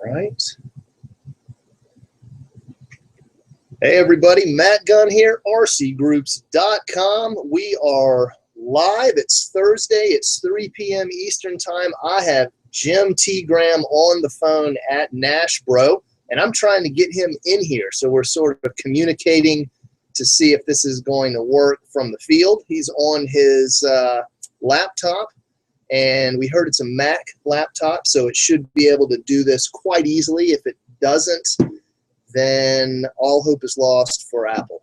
right. Hey, everybody. Matt Gunn here, RCGroups.com. We are live. It's Thursday. It's 3 p.m. Eastern Time. I have Jim T. Graham on the phone at Nashbro, and I'm trying to get him in here. So we're sort of communicating to see if this is going to work from the field. He's on his laptop, and we heard it's a Mac laptop, so it should be able to do this quite easily. If it doesn't, then all hope is lost for Apple.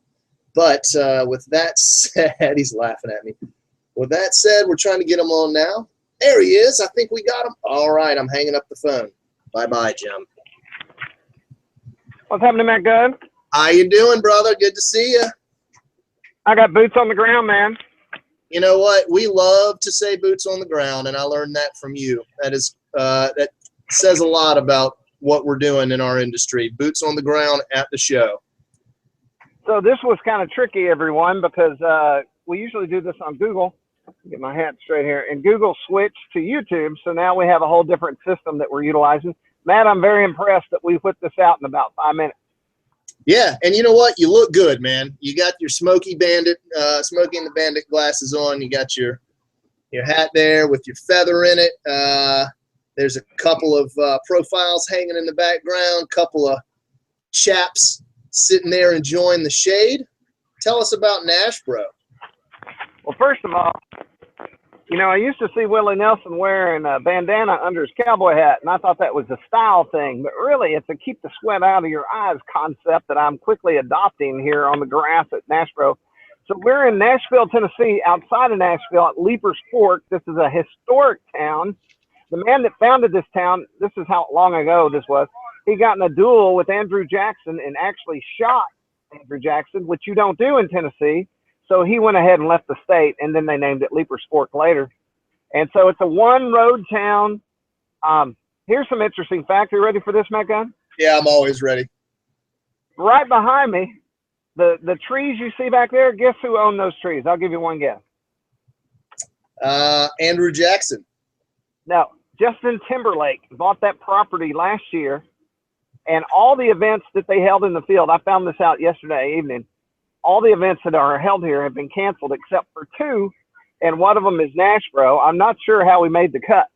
But with that said, he's laughing at me. With that said, we're trying to get him on now. There he is. I think we got him. All right, I'm hanging up the phone. Bye-bye, Jim. What's happening, Matt Gunn? How you doing, brother? Good to see you. I got boots on the ground, man. You know what? We love to say boots on the ground, and I learned that from you. That says a lot about what we're doing in our industry. Boots on the ground at the show. So this was kind of tricky, everyone, because we usually do this on Google. Get my hat straight here. And Google switched to YouTube, so now we have a whole different system that we're utilizing. Matt, I'm very impressed that we put this out in about 5 minutes. Yeah, and you know what? You look good, man. You got your Smokey and the Bandit glasses on. You got your hat there with your feather in it. There's a couple of profiles hanging in the background, couple of chaps sitting there enjoying the shade. Tell us about Nashbro. Well, first of all, you know, I used to see Willie Nelson wearing a bandana under his cowboy hat, and I thought that was a style thing. But really, it's a keep the sweat out of your eyes concept that I'm quickly adopting here on the grass at Nashbro. So we're in Nashville, Tennessee, outside of Nashville at Leaper's Fork. This is a historic town. The man that founded this town, this is how long ago this was, he got in a duel with Andrew Jackson and actually shot Andrew Jackson, which you don't do in Tennessee. So he went ahead and left the state, and then they named it Leaper's Fork later. And so it's a one-road town. Here's some interesting facts. Are you ready for this, Matt Gunn? Yeah, I'm always ready. Right behind me, the trees you see back there, guess who owned those trees? I'll give you one guess. Andrew Jackson. No, Justin Timberlake bought that property last year, and all the events that they held in the field, I found this out yesterday evening, all the events that are held here have been canceled except for 2, and one of them is Nashbro. I'm not sure how we made the cut.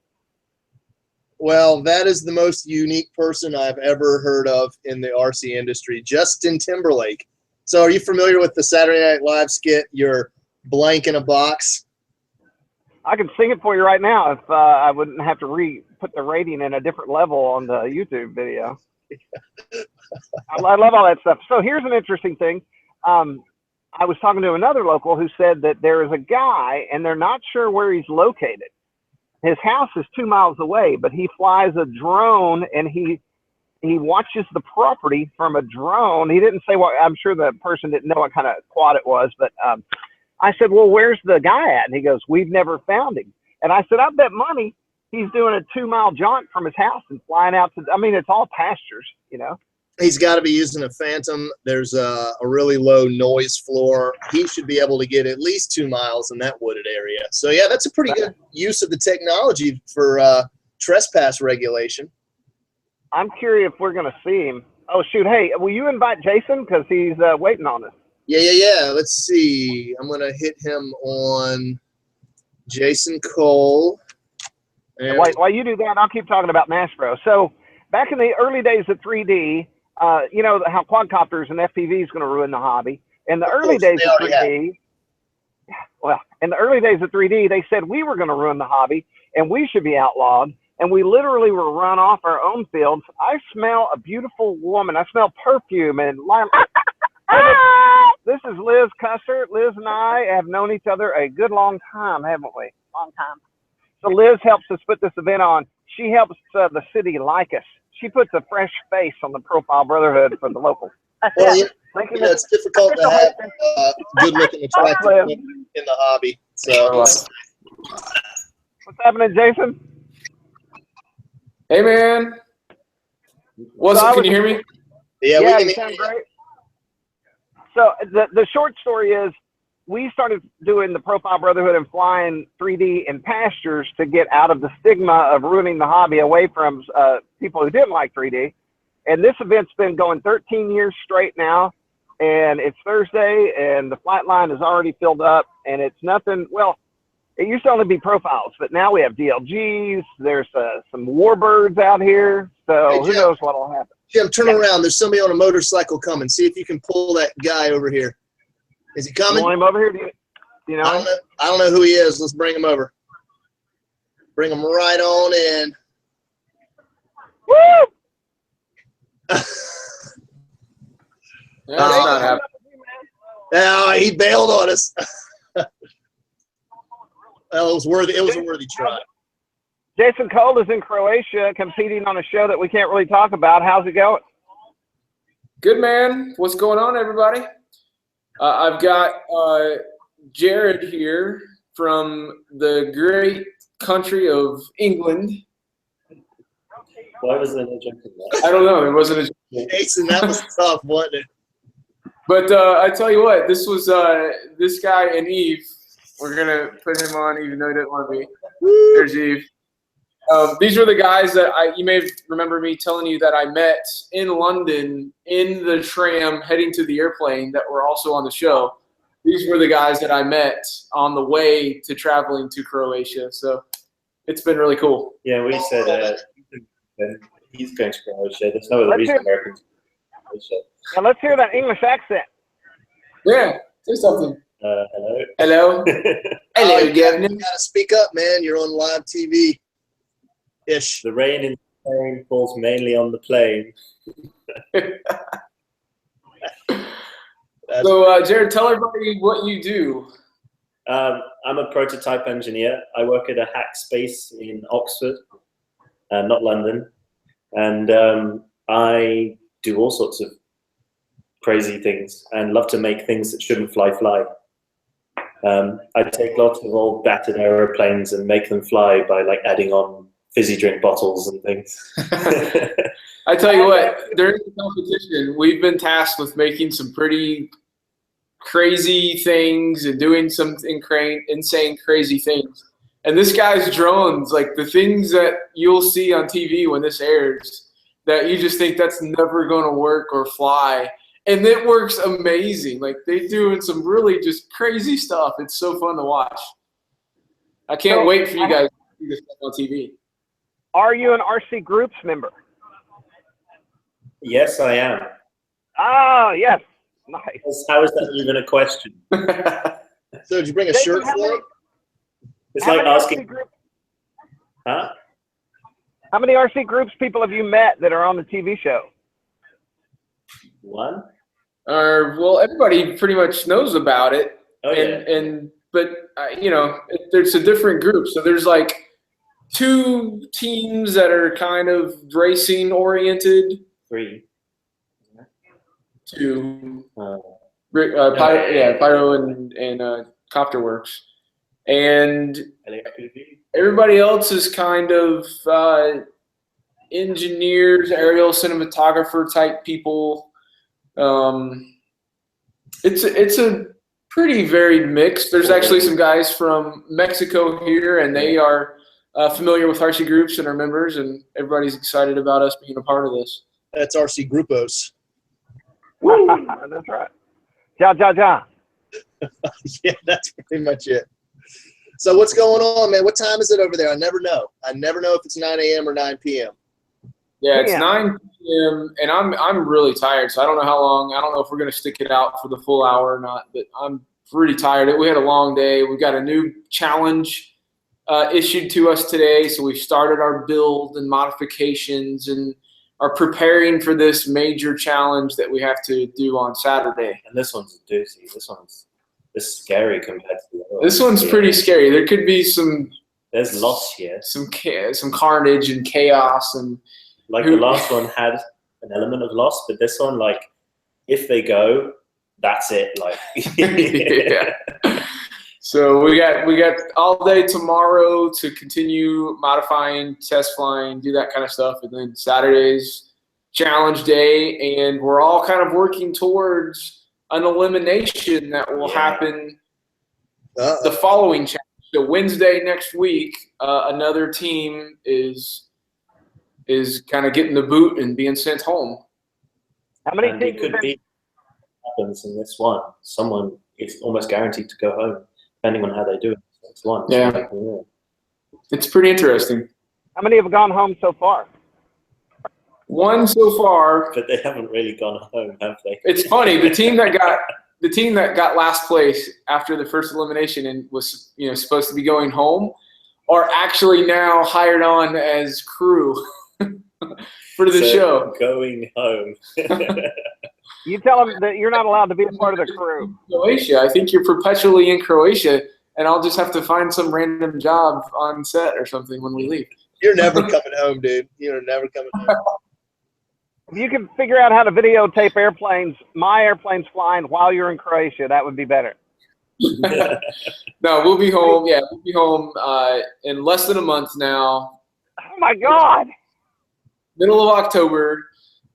Well, that is the most unique person I've ever heard of in the RC industry, Justin Timberlake. So are you familiar with the Saturday Night Live skit, You're Blank in a Box? I can sing it for you right now if I wouldn't have to put the rating in a different level on the YouTube video. I love all that stuff. So here's an interesting thing. I was talking to another local who said that there is a guy, and they're not sure where he's located. His house is 2 miles away, but he flies a drone, and he watches the property from a drone. He didn't say what. I'm sure the person didn't know what kind of quad it was, but I said, well, where's the guy at? And he goes, we've never found him. And I said, I bet money he's doing a 2-mile jaunt from his house and flying out to, I mean, it's all pastures, you know. He's got to be using a Phantom. There's a really low noise floor. He should be able to get at least 2 miles in that wooded area. So, yeah, that's a pretty good use of the technology for trespass regulation. I'm curious if we're going to see him. Oh, shoot. Hey, will you invite Jason? Because he's waiting on us. Yeah. Let's see. I'm going to hit him on Jason Cole. And while you do that, I'll keep talking about Nashbro. So back in the early days of 3D, you know how quadcopters and FPV is going to ruin the hobby. In the early days of 3D, well, in the early days of 3D, they said we were going to ruin the hobby and we should be outlawed. And we literally were run off our own fields. I smell a beautiful woman. I smell perfume and lime. This is Liz Cusser. Liz and I have known each other a good long time, haven't we? Long time. So Liz helps us put this event on. She helps the city like us. She puts a fresh face on the profile Brotherhood for the locals. Well, you know, it's difficult to have good-looking, attractive women in the hobby. So, what's happening, Jason? Hey, man. Can you hear me? Yeah, we can. You sound great. So the short story is we started doing the Profile Brotherhood and flying 3D in pastures to get out of the stigma of ruining the hobby away from people who didn't like 3D. And this event's been going 13 years straight now. And it's Thursday, and the flight line is already filled up. And it's nothing, well, it used to only be profiles, but now we have DLGs. There's some warbirds out here. So Hey, who knows what will happen. Jim, turn around. There's somebody on a motorcycle coming. See if you can pull that guy over here. Is he coming? You want him over here? Do you know? I don't know who he is. Let's bring him over. Bring him right on in. Woo! That's not happening. Now he bailed on us. Well, it was worthy. It was a worthy try. Jason Cole is in Croatia competing on a show that we can't really talk about. How's it going? Good, man. What's going on, everybody? I've got Jared here from the great country of England. Why was there no joke in that? I don't know. There wasn't a joke. Jason, that was tough, wasn't it? But I tell you what, this was this guy and Eve. We're going to put him on even though he didn't want to be. There's Eve. These were the guys that you may remember me telling you that I met in London in the tram heading to the airplane that were also on the show. These were the guys that I met on the way to traveling to Croatia. So it's been really cool. Yeah, we said he's going to Croatia. There's no other reason Americans go to Croatia. Now let's hear that English accent. Yeah, say something. Hello. Hello. Oh, Hello, you Gavin. gotta speak up, man. You're on live TV. Ish. The rain in Spain falls mainly on the plane. So, Jared, tell everybody what you do. I'm a prototype engineer. I work at a hack space in Oxford, not London. And I do all sorts of crazy things and love to make things that shouldn't fly. I take lots of old battered aeroplanes and make them fly by like adding on fizzy drink bottles and things. I tell you what, during the competition, we've been tasked with making some pretty crazy things and doing some insane, crazy things. And this guy's drones, like the things that you'll see on TV when this airs, that you just think that's never going to work or fly. And it works amazing. Like they're doing some really just crazy stuff. It's so fun to watch. I can't wait for you guys to see this stuff on TV. Are you an RCGroups member? Yes, I am. Oh, yes. Nice. How is that even a question? So did you bring a shirt for him? It's like asking. Huh? How many RCGroups people have you met that are on the TV show? One. Well, everybody pretty much knows about it. Oh, yeah. But you know, there's a different group. So there's like 2 teams that are kind of racing oriented. 3. 2. Pyro and Copter Works. And everybody else is kind of engineers, aerial cinematographer type people. It's a pretty varied mix. There's actually some guys from Mexico here, and they are familiar with RCGroups and are members, and everybody's excited about us being a part of this. That's RC Grupos. That's right. Ja. Yeah, that's pretty much it. So what's going on, man? What time is it over there? I never know. I never know if it's 9 a.m. or 9 p.m. Yeah, it's 9 p.m. and I'm really tired, so I don't know how long. I don't know if we're gonna stick it out for the full hour or not, but I'm pretty tired. We had a long day. We got a new challenge issued to us today, so we've started our build and modifications and are preparing for this major challenge that we have to do on Saturday. And this one's a doozy. This one's scary compared to the other. This one's pretty scary. There could be there's loss here. Some carnage and chaos and. Like the last one had an element of loss, but this one, like, if they go, that's it. Like, yeah. So we got all day tomorrow to continue modifying, test flying, do that kind of stuff, and then Saturday's challenge day, and we're all kind of working towards an elimination that will happen the following challenge. So Wednesday next week, another team is kind of getting the boot and being sent home. How many And it teams? could be happens in this one. Someone is almost guaranteed to go home, depending on how they do it. Next one. Yeah. It's pretty interesting. How many have gone home so far? One so far. But they haven't really gone home, have they? It's funny. The team that got last place after the first elimination and was supposed to be going home are actually now hired on as crew for the show. Going home. You tell them that you're not allowed to be a part of the crew. Croatia. I think you're perpetually in Croatia, and I'll just have to find some random job on set or something when we leave. You're never coming home, dude. You're never coming home. If you can figure out how to videotape airplanes, my airplanes flying while you're in Croatia, that would be better. No, we'll be home. Yeah, we'll be home in less than a month now. Oh my God! Middle of October.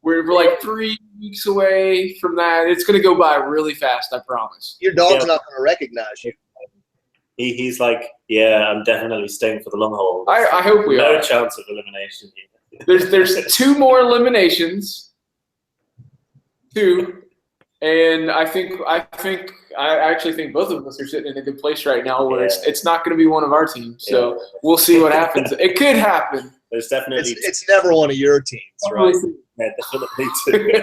We're like 3 weeks away from that. It's going to go by really fast, I promise. Your dog's not going to recognize you. He's like, yeah, I'm definitely staying for the long haul. I hope we are. No chance of elimination here. There's 2 more eliminations. 2. And I actually think both of us are sitting in a good place right now where it's not going to be one of our teams. So we'll see what happens. It could happen. There's definitely it's never one of your teams, right? Yeah, definitely too.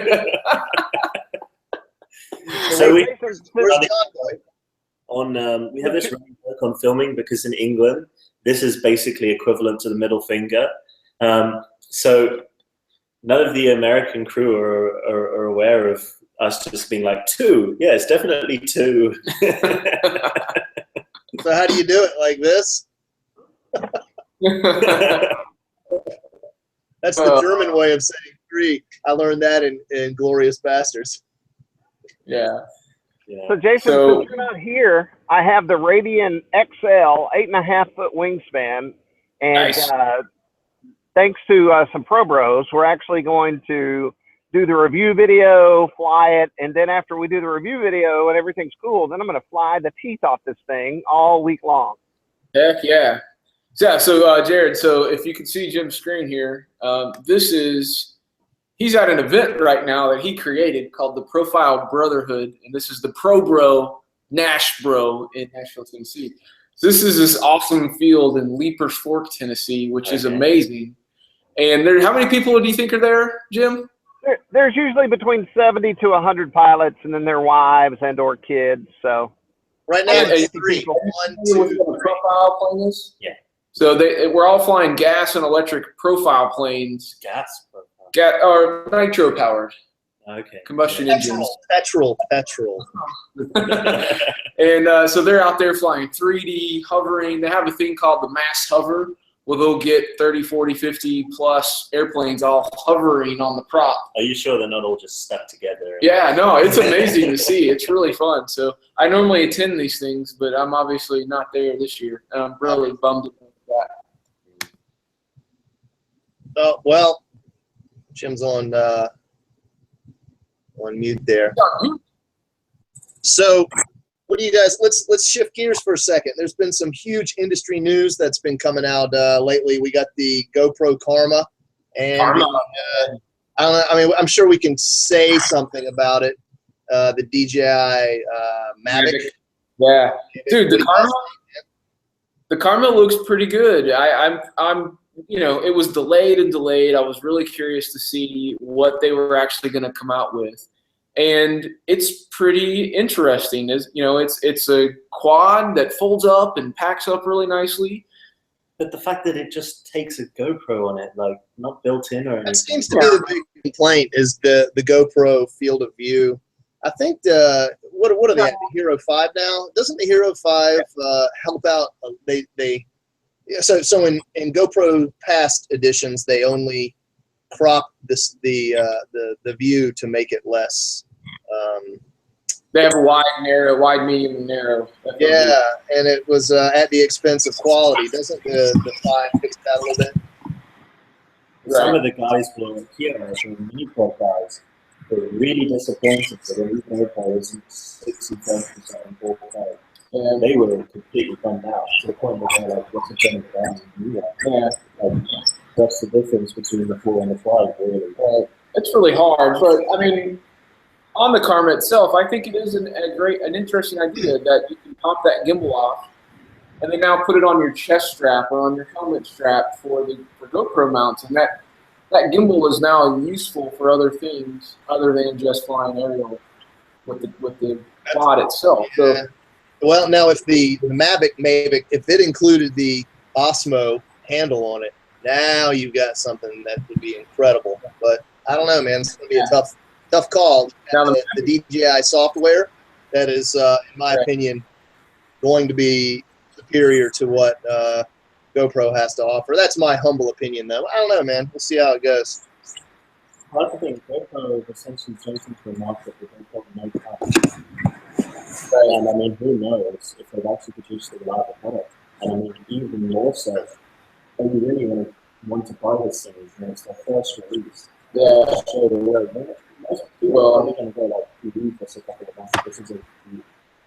So we have this running work on filming because in England this is basically equivalent to the middle finger. So none of the American crew are aware of us just being like 2. Yeah, it's definitely 2. So how do you do it? Like this? That's the German way of saying 3. I learned that in Glorious Bastards. Yeah. So Jason, since you're not here, I have the Radian XL 8.5-foot wingspan, and nice. Thanks to some Pro Bros, we're actually going to do the review video, fly it, and then after we do the review video and everything's cool, then I'm going to fly the teeth off this thing all week long. Heck yeah. Yeah, so Jared, so if you can see Jim's screen here, he's at an event right now that he created called the Profile Brotherhood, and this is the Pro Bro Nashbro in Nashville, Tennessee. So this is this awesome field in Leapers Fork, Tennessee, which is amazing. And how many people do you think are there, Jim? There's usually between 70 to 100 pilots, and then their wives and or kids. So right now it's 3. people. 1, 2, 3. Profile planes? Yeah. So we're all flying gas and electric profile planes. Gas profile. Or nitro powered. Okay. Combustion engines. Petrol. And so they're out there flying 3D, hovering. They have a thing called the mass hover, where they'll get 30, 40, 50 plus airplanes all hovering on the prop. Are you sure they're not all just stuck together? Yeah, no, it's amazing to see. It's really fun. So I normally attend these things, but I'm obviously not there this year. And I'm really bummed about that. Oh, well, Jim's on mute there. So what do you guys, let's shift gears for a second. There's been some huge industry news that's been coming out lately. We got the GoPro Karma, and I don't know, I mean, I'm sure we can say something about it. The DJI Mavic. Yeah, dude, the Karma looks pretty good. I'm it was delayed. I was really curious to see what they were actually going to come out with. And it's pretty interesting. It's a quad that folds up and packs up really nicely. But the fact that it just takes a GoPro on it, like not built in or anything. That seems to be the big complaint is the GoPro field of view. I think what are they at, the Hero 5 now? Doesn't the Hero 5 help out? So in GoPro past editions, they only crop the view to make it less. They have a wide, medium, and narrow. Yeah, and it was at the expense of quality. Doesn't the 5 fix that a little bit? Right. Some of the guys were here, the mini quad guys, were really disappointed that the GoPro isn't 60 frames per second 4K. And they were completely bummed out to the point where they're like, what's the point of that? yeah, Like, what's the difference between the 4 and the 5, really? it's really hard. But I mean, on the Karma itself, I think it is an interesting idea that you can pop that gimbal off, and then now put it on your chest strap or on your helmet strap for GoPro mounts, and that gimbal is now useful for other things other than just flying aerial with the quad itself. So, Yeah. Well, now if the Mavic, if it included the Osmo handle on it, now you've got something that would be incredible. But I don't know, man. It's going to be a tough call. Now The DJI software, that is, in my opinion, going to be superior to what GoPro has to offer. That's my humble opinion, though. I don't know, man. We'll see how it goes. I think GoPro is essentially chasing for a market that they probably make up. And I mean, who knows if they've actually produced a reliable product? And I mean, even more so, they really want to buy this thing when it's their first release. yeah, Show the world. Most people are going to go like, we need this a couple of months. This is a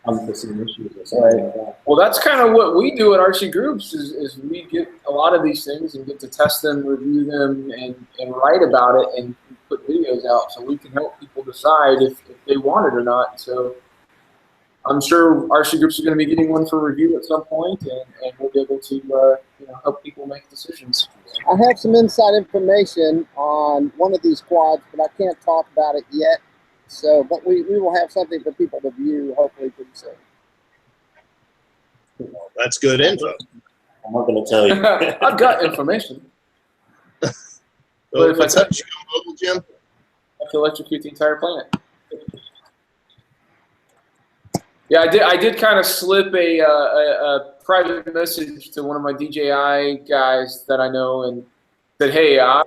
unforeseen issue or something like that. well, that's kind of what we do at RCGroups is we get a lot of these things and get to test them, review them, and write about it and put videos out so we can help people decide if they want it or not. So I'm sure RCGroups are going to be getting one for review at some point, and we'll be able to help people make decisions. I have some inside information on one of these quads, but I can't talk about it yet. So, but we will have something for people to view hopefully pretty soon. That's good info. I'm not going to tell you. I've got information. So But if I touch mobile, Jim? I can electrocute the entire planet. Yeah, I did kind of slip a private message to one of my DJI guys that I know and said, hey, I'm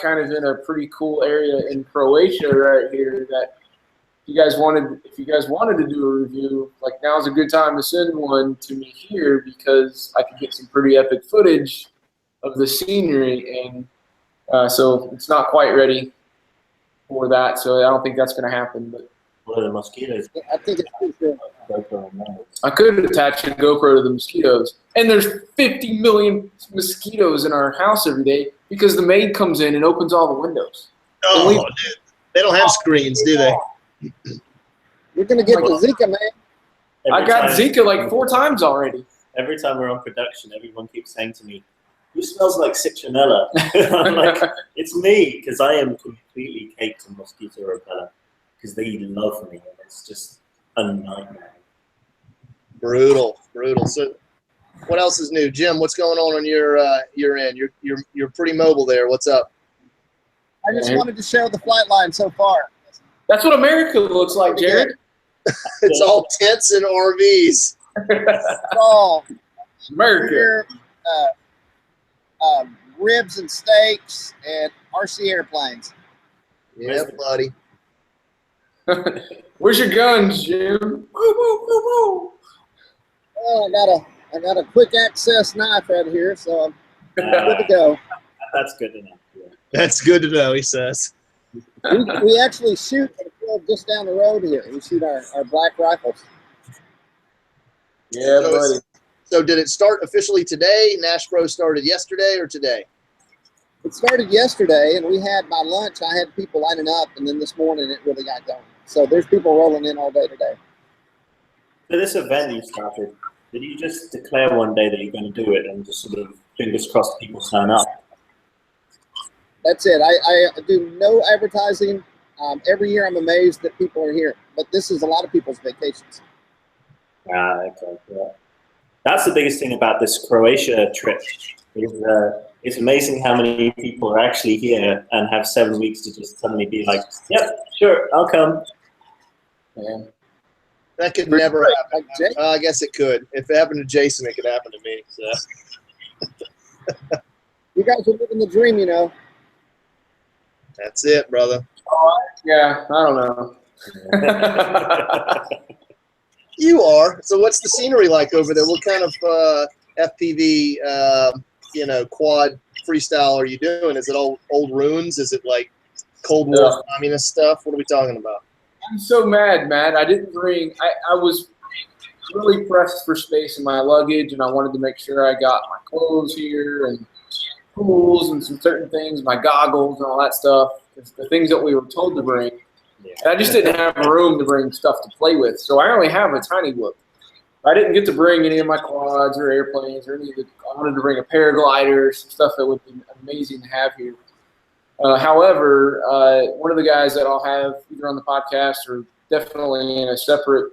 kind of in a pretty cool area in Croatia right here that if you guys wanted to do a review, like now's a good time to send one to me here because I could get some pretty epic footage of the scenery, and so it's not quite ready for that, so I don't think that's going to happen. But What are the mosquitoes? I think it's pretty soon. GoPro on those. I could attach a GoPro to the mosquitoes, and there's 50 million mosquitoes in our house every day because the maid comes in and opens all the windows. Oh, dude. They don't have screens, do they? You're going to get the Zika, man. I got Zika like 4 times already. Every time we're on production, everyone keeps saying to me, who smells like citronella? I'm like, it's me, because I am completely caked in mosquito repellent, because they love me, and it's just a nightmare. Brutal. So, what else is new, Jim? What's going on your end? You're pretty mobile there. What's up? I just wanted to show the flight line so far. That's what America looks like, Jared. It's all tents and RVs. It's all America. here, ribs and steaks and RC airplanes. Yeah, buddy. Where's your guns, Jim? Woo, woo, woo, woo. Well, I got a quick access knife right here, so I'm good to go. That's good enough. Yeah. That's good to know, he says. We actually shoot at a field just down the road here. We shoot our black rifles. Yeah, So buddy. So did it start officially today? Nashbro started yesterday or today? It started yesterday, and we had by lunch, I had people lining up, and then this morning it really got going. So there's people rolling in all day today. For this event you started, did you just declare one day that you're going to do it and just sort of fingers crossed people sign up? That's it. I do no advertising. Every year I'm amazed that people are here, but this is a lot of people's vacations. Okay, yeah. That's the biggest thing about this Croatia trip. It's amazing how many people are actually here and have 7 weeks to just suddenly be like, yep, sure, I'll come. Yeah. That could never happen. Like Jake. I guess it could. If it happened to Jason, it could happen to me. So. You guys are living the dream, you know. That's it, brother. Yeah, I don't know. You are. So what's the scenery like over there? What kind of FPV, quad freestyle are you doing? Is it all old ruins? Is it like Cold War communist stuff? What are we talking about? I'm so mad, Matt. I didn't bring. I was really pressed for space in my luggage, and I wanted to make sure I got my clothes here and tools and some certain things, my goggles and all that stuff, the things that we were told to bring. And I just didn't have room to bring stuff to play with, so I only have a tiny whoop. I didn't get to bring any of my quads or airplanes or any of the. I wanted to bring a paraglider, some stuff that would be amazing to have here. However, one of the guys that I'll have either on the podcast or definitely in a separate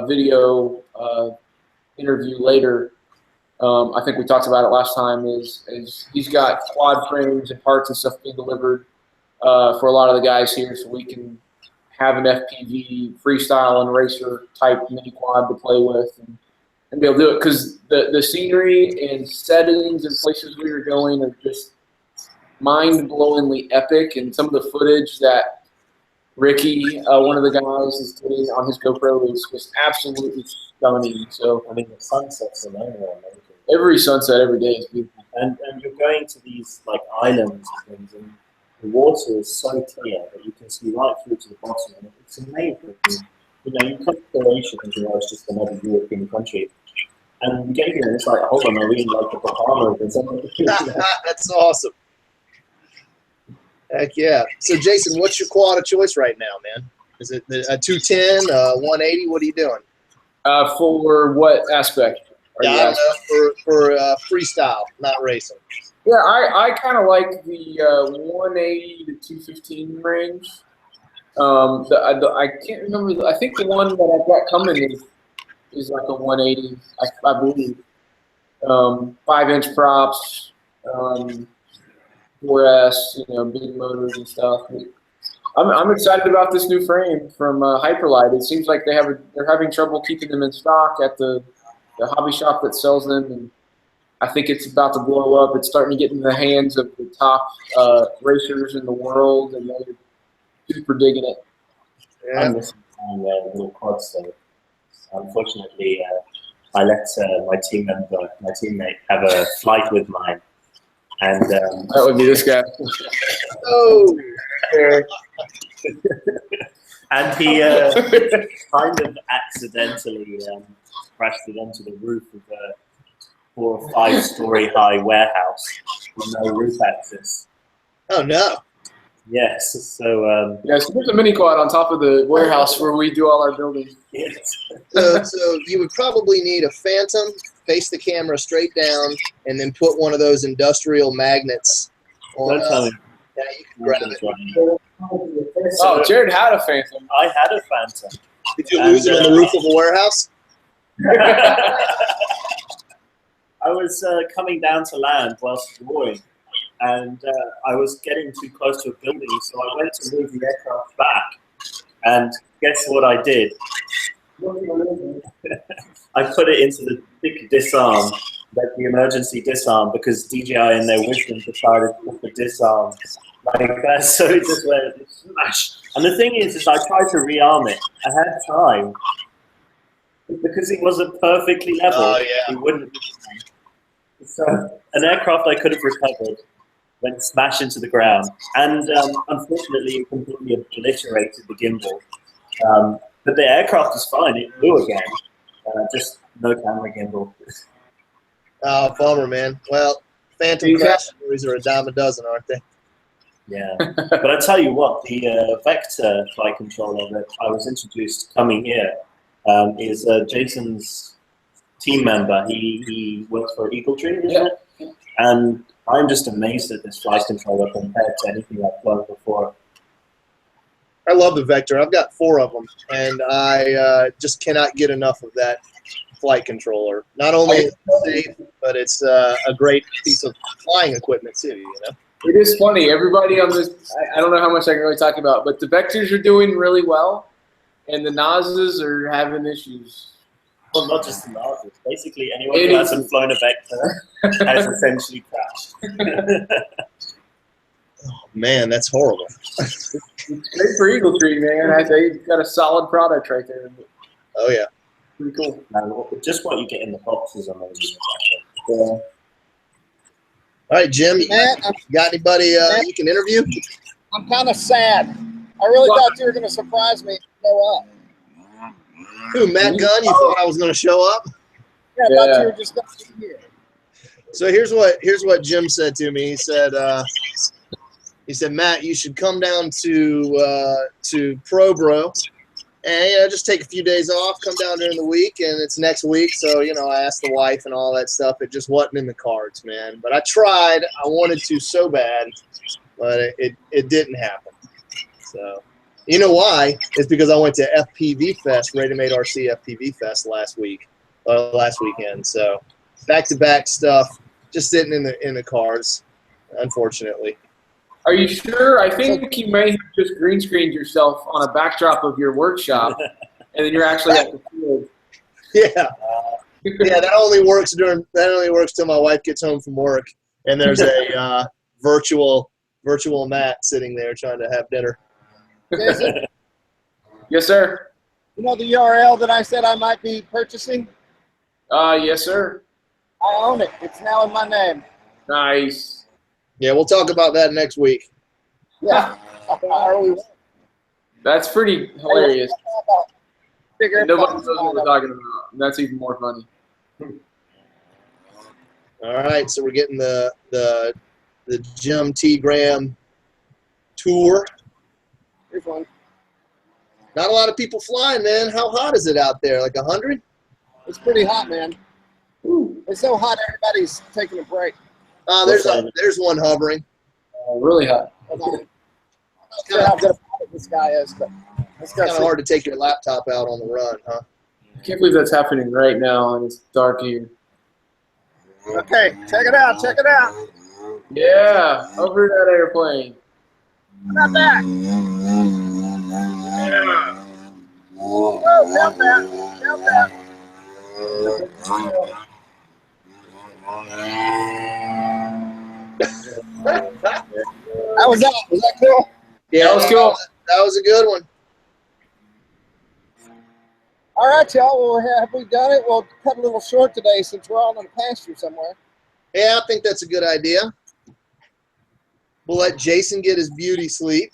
video interview later, I think we talked about it last time, is he's got quad frames and parts and stuff being delivered for a lot of the guys here, so we can have an FPV freestyle and racer type mini quad to play with and be able to do it, because the scenery and settings and places we were going are just mind-blowingly epic, and some of the footage that Ricky, one of the guys, is getting on his GoPro is just absolutely stunning. So I mean, the sunsets alone are amazing. Every sunset, every day is beautiful. And you're going to these like islands and things, and the water is so clear that you can see right through to the bottom. And it's amazing. You know, you come to Croatia and it's just another European country. And you get here and it's like, hold on, are we in like the Bahamas or something? That's awesome. Heck yeah. So, Jason, what's your quad of choice right now, man? Is it a 210, 180? What are you doing? For what aspect? Yeah, for freestyle, not racing. Yeah, I kind of like the 180 to 215 range. I can't remember. I think the one that I've got coming is like a 180, I believe. 5-inch props, 4S, big motors and stuff. I'm excited about this new frame from Hyperlight. It seems like they're having trouble keeping them in stock at the hobby shop that sells them, and I think it's about to blow up. It's starting to get in the hands of the top racers in the world, and they're super digging it. Yeah. I'm missing the little quads, so unfortunately, I let my teammate, have a flight with mine, and that would be this guy. Oh, and he kind of accidentally crashed it onto the roof of a 4 or 5 story high warehouse with no roof access. oh no. Yes, so Yeah, so there's a mini quad on top of the warehouse where we do all our building. yes. So you would probably need a Phantom, face the camera straight down, and then put one of those industrial magnets on. Don't tell me. Yeah, you can grab it. Oh, Jared had a Phantom. I had a Phantom. Did you lose it on the roof of a warehouse? I was coming down to land whilst drawing, and I was getting too close to a building, so I went to move the aircraft back. And guess what I did? I put it into the big disarm, like the emergency disarm, because DJI in their wisdom decided to put the disarm like that, so it just went smash. And the thing is I tried to rearm it. I had time. Because it wasn't perfectly level, Oh, yeah. it wouldn't. So an aircraft I could have recovered went smash into the ground, and unfortunately, it completely obliterated the gimbal. But the aircraft is fine; it flew again, just no camera gimbal. Oh, bummer, man. Well, Phantom crash stories are a dime a dozen, aren't they? Yeah, but I tell you what, the Vector flight controller that I was introduced coming here is Jason's team member. He works for Eagle Tree, isn't it? And I'm just amazed at this flight controller compared to anything I've flown before. I love the Vector. I've got 4 of them, and I just cannot get enough of that flight controller. Not only is it safe, but it's a great piece of flying equipment too, It is funny. Everybody on this, I don't know how much I can really talk about, but the Vectors are doing really well, and the Nazes are having issues. Well, not just the Nazis. Basically, anyone who hasn't flown a Vector has essentially crashed. Oh, man, that's horrible. It's great for Eagle Tree, man. They've got a solid product right there. Oh, yeah. Pretty cool. Just what you get in the box is amazing. Yeah. All right, Jim, you got anybody you can interview? I'm kind of sad. I really thought you were going to surprise me and show up. Who, Matt Gunn? You thought I was going to show up? Yeah, I thought you were just going to be here. So here's what Jim said to me. He said, Matt, you should come down to ProBro and just take a few days off, come down during the week, and it's next week. So I asked the wife and all that stuff. It just wasn't in the cards, man. But I tried. I wanted to so bad, but it didn't happen. So you know why? It's because I went to FPV Fest, Ready Made RC FPV Fest last weekend. So back-to-back stuff, just sitting in the cars, unfortunately. Are you sure? I think you may have just green screened yourself on a backdrop of your workshop, and then you're actually at the field. Yeah, that only works till my wife gets home from work, and there's a virtual Matt sitting there trying to have dinner. Yes, sir. You know the URL that I said I might be purchasing? Yes, sir. I own it. It's now in my name. Nice. Yeah, we'll talk about that next week. Yeah. That's pretty hilarious. Nobody knows what we're talking about. That's even more funny. All right, so we're getting the Jim T. Graham tour. Here's one. Not a lot of people flying, man. How hot is it out there? Like 100? It's pretty hot, man. Ooh. It's so hot, everybody's taking a break. There's one hovering. Really hot. I'm not sure how good a pilot this guy is, but it's kind of hard to take your laptop out on the run, huh? I can't believe that's happening right now, and it's dark here. Okay, check it out. Check it out. Yeah, over that airplane. Not that. Yeah. Oh, count that. Count that. How was that? Was that cool? Yeah, that was cool. That was a good one. All right, y'all. Well, have we done it? We'll cut a little short today since we're all in a pasture somewhere. Yeah, I think that's a good idea. We'll let Jason get his beauty sleep.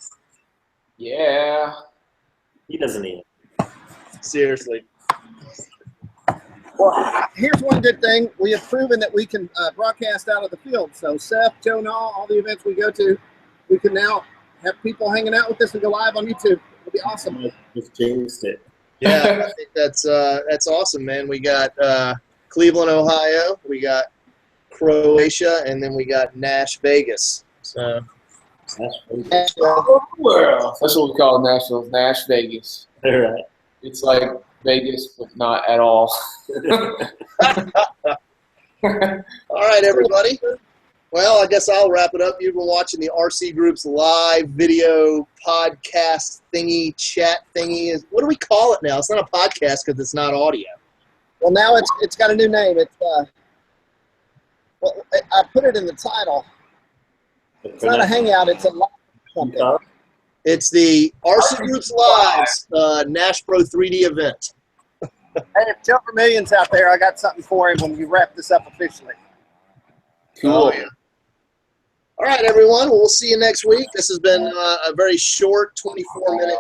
Yeah. He doesn't need it. Seriously. Well, here's one good thing. We have proven that we can broadcast out of the field. So Seth, Joe, and all the events we go to, we can now have people hanging out with us and go live on YouTube. It'll be awesome. Just changed it. Yeah, I think that's awesome, man. We got Cleveland, Ohio. We got Croatia, and then we got Nash Vegas. So that's what we call Nashville. Nash Vegas. All right. It's like Vegas, but not at all. All right, everybody. Well, I guess I'll wrap it up. You've been watching the RC Groups live video podcast thingy, chat thingy. What do we call it now? It's not a podcast because it's not audio. Well, now it's got a new name. It's I put it in the title. It's not a hangout. It's a live something. It's the RC Groups Lives Nashbro 3D event. Hey, if Joe Vermillion's out there, I got something for him when we wrap this up officially. Cool. Oh, yeah. All right, everyone. Well, we'll see you next week. This has been a very short 24-minute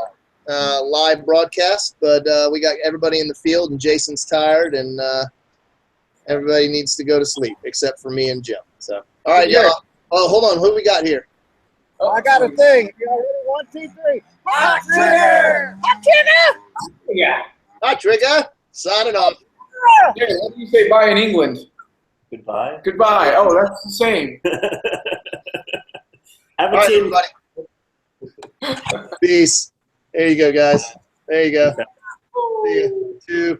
live broadcast, but we got everybody in the field, and Jason's tired, and everybody needs to go to sleep except for me and Jim. So, all right, yeah. Oh, hold on. Who we got here? Oh, I got a thing. You all ready? 1, 2, 3. Hot Trigger! Hot Trigger! Yeah. Hot Trigger. Signing off. Yeah, what do you say bye in England? Goodbye. Goodbye. Oh, that's the same. Have a All team. right, everybody. Peace. There you go, guys. There you go. See you. 2.